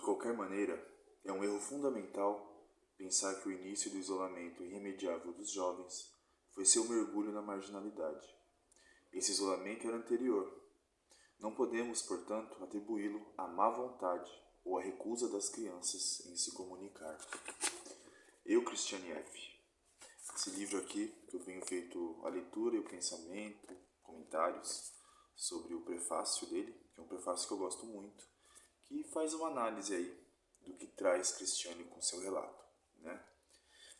qualquer maneira, é um erro fundamental pensar que o início do isolamento irremediável dos jovens foi seu mergulho na marginalidade. Esse isolamento era anterior. Não podemos, portanto, atribuí-lo à má vontade ou à recusa das crianças em se comunicar. Eu, Cristiane F. Esse livro aqui, que eu venho feito a leitura e o pensamento, comentários sobre o prefácio dele, que é um prefácio que eu gosto muito, que faz uma análise aí do que traz Cristiane com seu relato, né?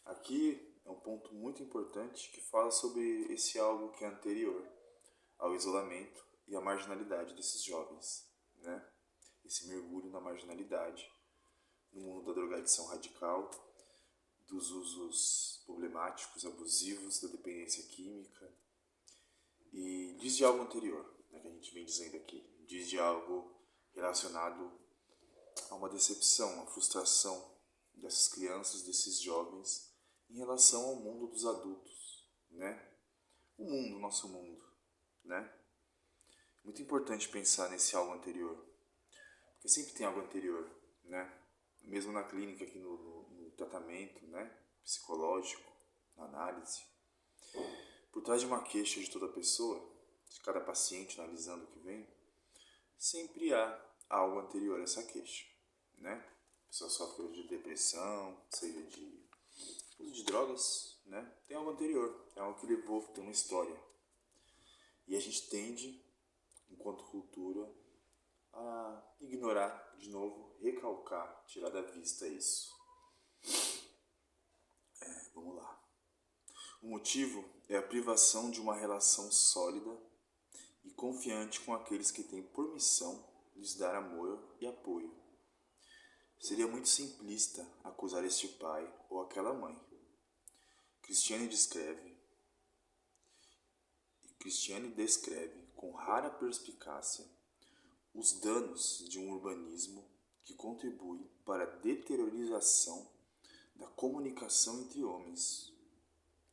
Aqui é um ponto muito importante que fala sobre esse algo que é anterior ao isolamento e à marginalidade desses jovens, né? Esse mergulho na marginalidade, no mundo da drogadição radical, dos usos problemáticos, abusivos, da dependência química, e diz de algo anterior, né, que a gente vem dizendo aqui, diz de algo relacionado a uma decepção, uma frustração dessas crianças, desses jovens, em relação ao mundo dos adultos, né? O mundo, o nosso mundo, né? Muito importante pensar nesse algo anterior, porque sempre tem algo anterior, né? Mesmo na clínica, aqui no tratamento, né? Psicológico, na análise. Por trás de uma queixa de toda pessoa, de cada paciente analisando o que vem, sempre há algo anterior a essa queixa, né? A pessoa sofre de depressão, seja de uso de drogas, né? Tem algo anterior, é algo que levou, tem uma história. E a gente tende, enquanto cultura, a ignorar de novo, recalcar, tirar da vista isso. Vamos lá. O motivo é a privação de uma relação sólida e confiante com aqueles que têm por missão lhes dar amor e apoio. Seria muito simplista acusar este pai ou aquela mãe. Cristiane descreve com rara perspicácia os danos de um urbanismo que contribui para a deteriorização da comunicação entre homens.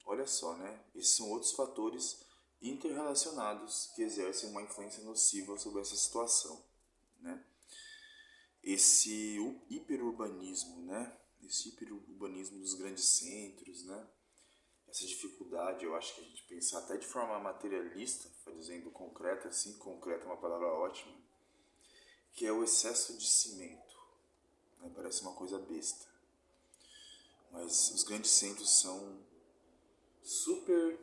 Olha só, né? Esses são outros fatores interrelacionados que exercem uma influência nociva sobre essa situação, né? Esse hiperurbanismo, né? Esse hiperurbanismo dos grandes centros, né? Essa dificuldade, eu acho que a gente pensar até de forma materialista, dizendo concreta, assim, concreta é uma palavra ótima, que é o excesso de cimento, né? Parece uma coisa besta, mas os grandes centros são super,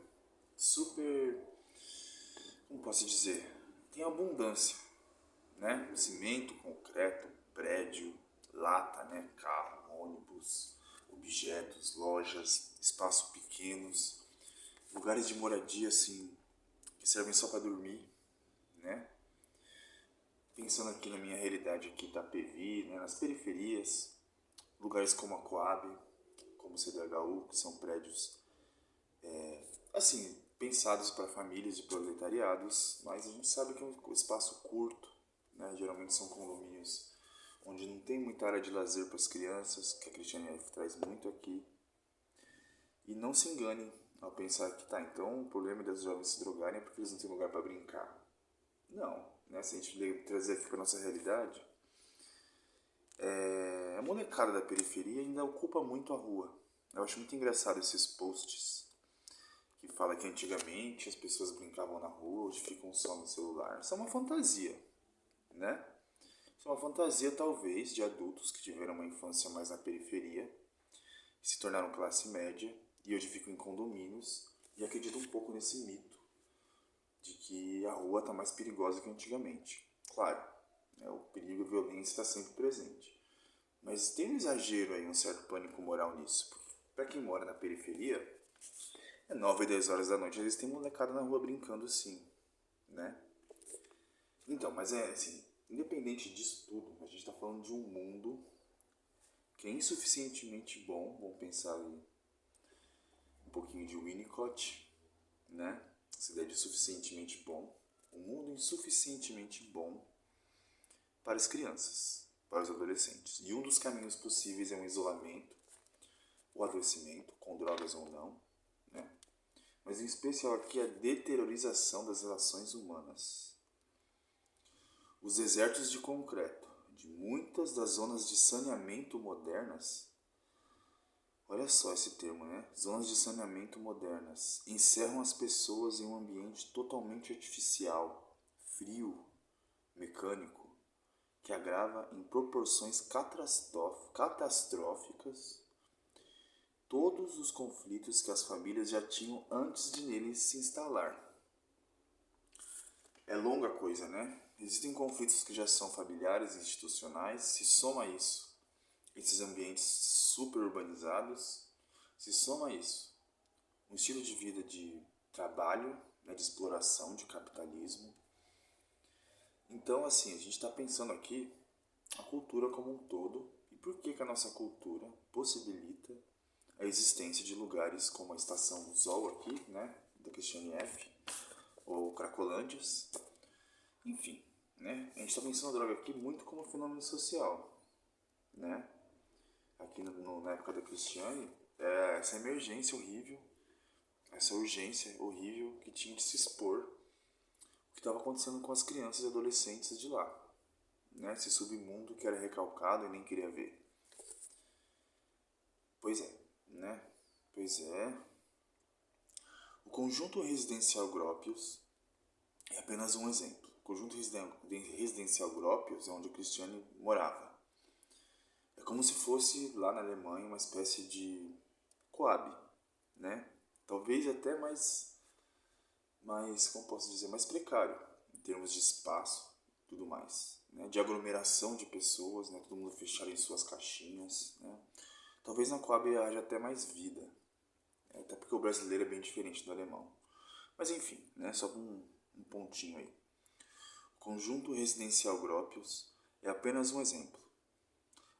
como posso dizer, tem abundância, né? Cimento, concreto, prédio, lata, né? Carro, ônibus, objetos, lojas, espaços pequenos, lugares de moradia assim que servem só para dormir, né? Pensando aqui na minha realidade aqui, Itapevi, né? Nas periferias, lugares como a Coab, como o CDHU, que são prédios assim, pensados para famílias de proletariados, mas a gente sabe que é um espaço curto, né? Geralmente são condomínios onde não tem muita área de lazer para as crianças, que a Cristiane F traz muito aqui. E não se enganem ao pensar que então o problema das jovens se drogarem é porque eles não têm lugar para brincar. Não, né? Se a gente trazer aqui para nossa realidade, a molecada da periferia ainda ocupa muito a rua. Eu acho muito engraçado esses posts que fala que antigamente as pessoas brincavam na rua, hoje ficam só no celular. Isso é uma fantasia, né? Isso é uma fantasia, talvez, de adultos que tiveram uma infância mais na periferia, que se tornaram classe média e hoje ficam em condomínios e acreditam um pouco nesse mito de que a rua está mais perigosa que antigamente. Claro, né, o perigo e a violência está sempre presente. Mas tem um exagero aí, um certo pânico moral nisso. Para quem mora na periferia, 9 e 10 horas da noite, às vezes tem molecada na rua brincando sim, né? Então, mas assim, independente disso tudo, a gente está falando de um mundo que é insuficientemente bom, vamos pensar aí um pouquinho de Winnicott, né? Essa ideia de suficientemente bom, um mundo insuficientemente bom para as crianças, para os adolescentes. E um dos caminhos possíveis é um isolamento, o adoecimento, com drogas ou não, né? Mas em especial aqui a deteriorização das relações humanas. Os desertos de concreto, de de muitas das zonas de saneamento modernas, olha só esse termo, né? Zonas de saneamento modernas encerram as pessoas em um ambiente totalmente artificial, frio, mecânico, que agrava em proporções catastróficas todos os conflitos que as famílias já tinham antes de neles se instalar. É longa coisa, né? Existem conflitos que já são familiares e institucionais, se soma a isso esses ambientes super urbanizados, se soma a isso um estilo de vida de trabalho, né, de exploração, de capitalismo. Então, assim, a gente está pensando aqui a cultura como um todo e por que a nossa cultura possibilita a existência de lugares como a Estação Zoll aqui, né, da Cristiane F., ou Cracolândias, enfim, né, a gente está pensando a droga aqui muito como um fenômeno social, né, aqui na época da Cristiane, essa emergência horrível, essa urgência horrível que tinha de se expor o que estava acontecendo com as crianças e adolescentes de lá, né, esse submundo que era recalcado e nem queria ver. Pois é, né? Pois é. O conjunto residencial Gropius é apenas um exemplo. O conjunto residencial Gropius é onde a Cristiane morava. É como se fosse lá na Alemanha uma espécie de Coab, né? Talvez até mais, como posso dizer, mais precário em termos de espaço, tudo mais, né? De aglomeração de pessoas, né? Todo mundo fechado em suas caixinhas, né? Talvez na Coab haja até mais vida, até porque o brasileiro é bem diferente do alemão. Mas enfim, né, só um pontinho aí. O conjunto residencial Gropius é apenas um exemplo.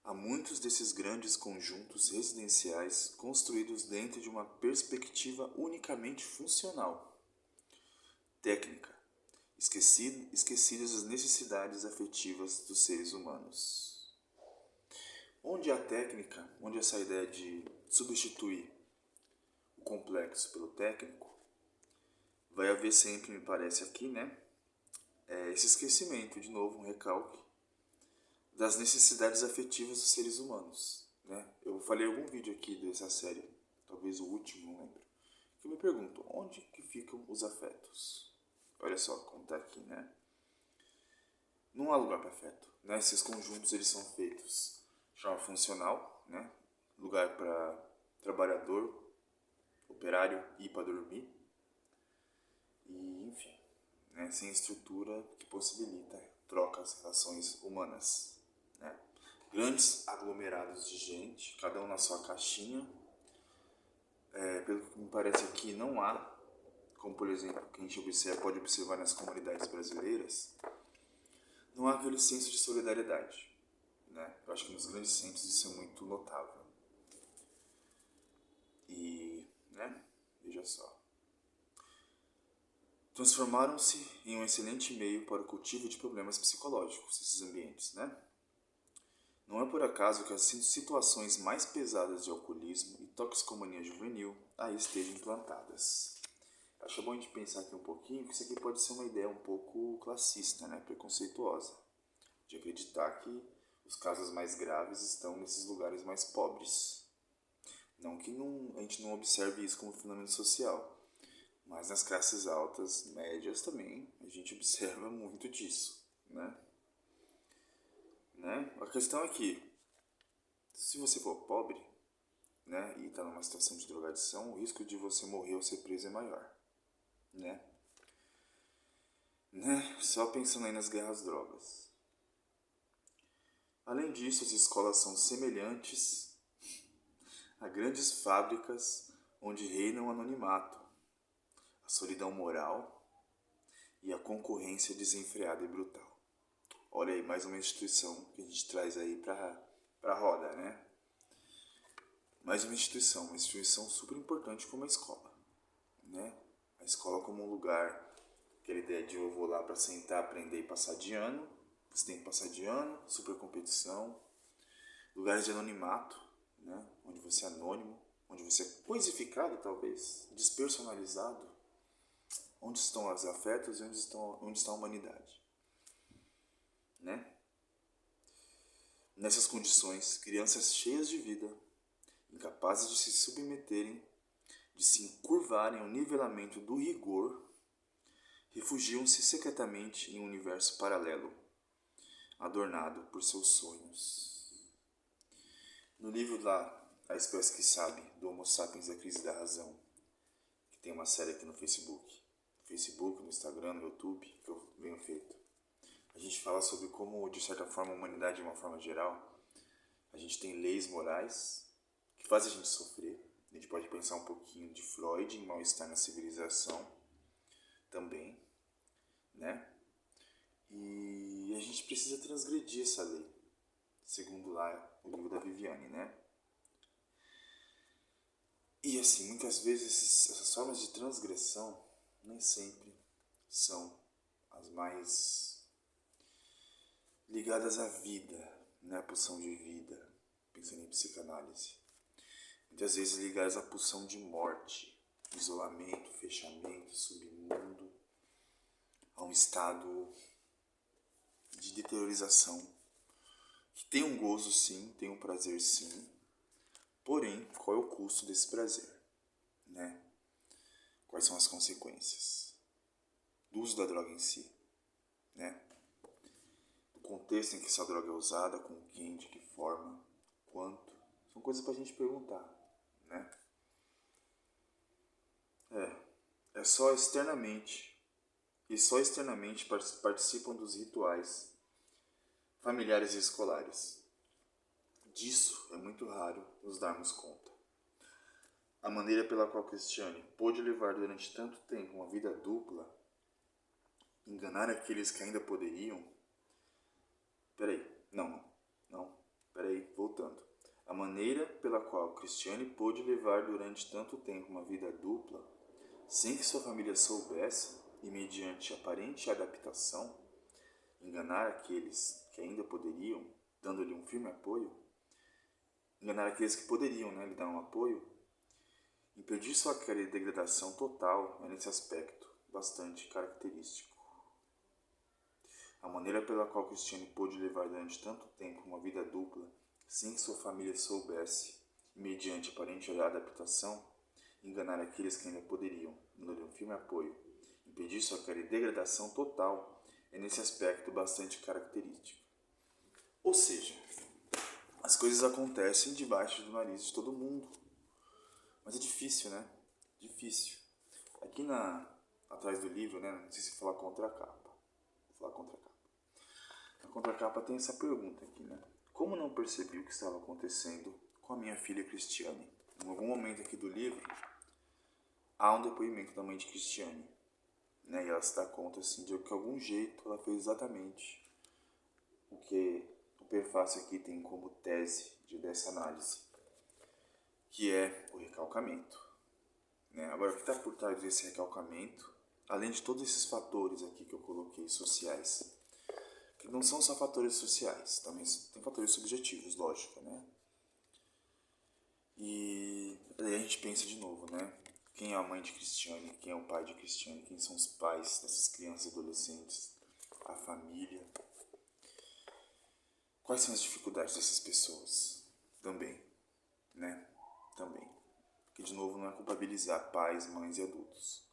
Há muitos desses grandes conjuntos residenciais construídos dentro de uma perspectiva unicamente funcional, técnica, esquecidas as necessidades afetivas dos seres humanos. Onde há técnica, onde essa ideia de substituir o complexo pelo técnico, vai haver sempre, me parece aqui, né, esse esquecimento, de novo, um recalque das necessidades afetivas dos seres humanos, né? Eu falei algum vídeo aqui dessa série, talvez o último, não lembro, que eu me pergunto, onde que ficam os afetos? Olha só como tá aqui, né? Não há lugar para afeto, né? Esses conjuntos, eles são feitos de forma funcional, né? Lugar para trabalhador, operário ir para dormir, e enfim, né? Sem estrutura que possibilita trocas, relações humanas, né? Grandes aglomerados de gente, cada um na sua caixinha. Pelo que me parece aqui, não há, como por exemplo, que a gente pode observar nas comunidades brasileiras, não há aquele senso de solidariedade, né? Eu acho que nos grandes centros isso é muito notável. E, né, veja só. Transformaram-se em um excelente meio para o cultivo de problemas psicológicos, esses ambientes, né? Não é por acaso que as situações mais pesadas de alcoolismo e toxicomania juvenil aí estejam implantadas. Acho bom a gente pensar aqui um pouquinho que isso aqui pode ser uma ideia um pouco classista, né? Preconceituosa, de acreditar que os casos mais graves estão nesses lugares mais pobres. Não que a gente não observe isso como fenômeno social, mas nas classes altas, médias também, a gente observa muito disso, né? A questão é que, se você for pobre, né, e está numa situação de drogadição, o risco de você morrer ou ser preso é maior, né? Só pensando aí nas guerras drogas. Além disso, as escolas são semelhantes a grandes fábricas onde reina o anonimato, a solidão moral e a concorrência desenfreada e brutal. Olha aí, mais uma instituição que a gente traz aí para a roda, né? Mais uma instituição super importante como a escola, né? A escola como um lugar, aquela ideia de eu vou lá para sentar, aprender e passar de ano, você tem que passar de ano, super competição, lugares de anonimato, né? Onde você é anônimo, onde você é coisificado talvez, despersonalizado, onde estão os afetos e onde está a humanidade, né? Nessas condições, crianças cheias de vida, incapazes de se submeterem, de se encurvarem ao nivelamento do rigor, refugiam-se secretamente em um universo paralelo, adornado por seus sonhos. No livro lá, A Espécie que Sabe, do Homo Sapiens, A Crise da Razão, que tem uma série aqui no Facebook, no Instagram, no YouTube, que eu venho feito, a gente fala sobre como, de certa forma, a humanidade, de uma forma geral, a gente tem leis morais que fazem a gente sofrer. A gente pode pensar um pouquinho de Freud em Mal-Estar na Civilização também, né? E a gente precisa transgredir essa lei, segundo lá o livro da Viviane, né? E assim, muitas vezes essas formas de transgressão nem sempre são as mais ligadas à vida, né? A pulsão de vida, pensando em psicanálise. Muitas vezes ligadas à pulsão de morte, isolamento, fechamento, submundo, a um estado de deteriorização, que tem um gozo sim, tem um prazer sim, porém, qual é o custo desse prazer, né? Quais são as consequências do uso da droga em si, né? O contexto em que essa droga é usada, com quem, de que forma, quanto, são coisas pra gente perguntar, né? É só externamente, e só externamente participam dos rituais familiares e escolares. Disso é muito raro nos darmos conta. A maneira pela qual Cristiane pôde levar durante tanto tempo uma vida dupla, enganar aqueles que ainda poderiam... Voltando. A maneira pela qual Cristiane pôde levar durante tanto tempo uma vida dupla, sem que sua família soubesse, e mediante aparente adaptação, enganar aqueles que ainda poderiam, dando-lhe um firme apoio, enganar aqueles que poderiam, né, lhe dar um apoio, impedir sua queda e degradação total é nesse aspecto bastante característico. A maneira pela qual Cristiane pôde levar durante tanto tempo uma vida dupla, sem que sua família soubesse, e mediante aparente adaptação, enganar aqueles que ainda poderiam, dando-lhe um firme apoio, impedir sua queda e degradação total é nesse aspecto bastante característico. Ou seja, as coisas acontecem debaixo do nariz de todo mundo. Mas é difícil, né? Difícil. Aqui atrás do livro, né? Não sei se falar contracapa. Vou falar contracapa. Na contracapa tem essa pergunta aqui, né? Como não percebi o que estava acontecendo com a minha filha Cristiane? Em algum momento aqui do livro, há um depoimento da mãe de Cristiane, né? E ela se dá conta, assim, de que de algum jeito ela fez exatamente o que o prefácio aqui tem como tese dessa análise, que é o recalcamento, né? Agora, o que está por trás desse recalcamento, além de todos esses fatores aqui que eu coloquei sociais, que não são só fatores sociais, também tem fatores subjetivos, lógico, né? E aí a gente pensa de novo, né? Quem é a mãe de Cristiane, quem é o pai de Cristiane, quem são os pais dessas crianças e adolescentes, a família. Quais são as dificuldades dessas pessoas? Também, né? Também. Que de novo não é culpabilizar pais, mães e adultos,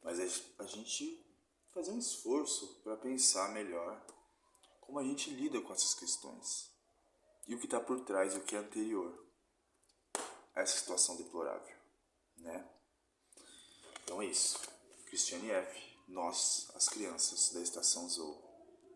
mas é a gente fazer um esforço para pensar melhor como a gente lida com essas questões e o que está por trás e o que é anterior a essa situação deplorável, né? Então é isso. Cristiane F., nós, as crianças da Estação Zou.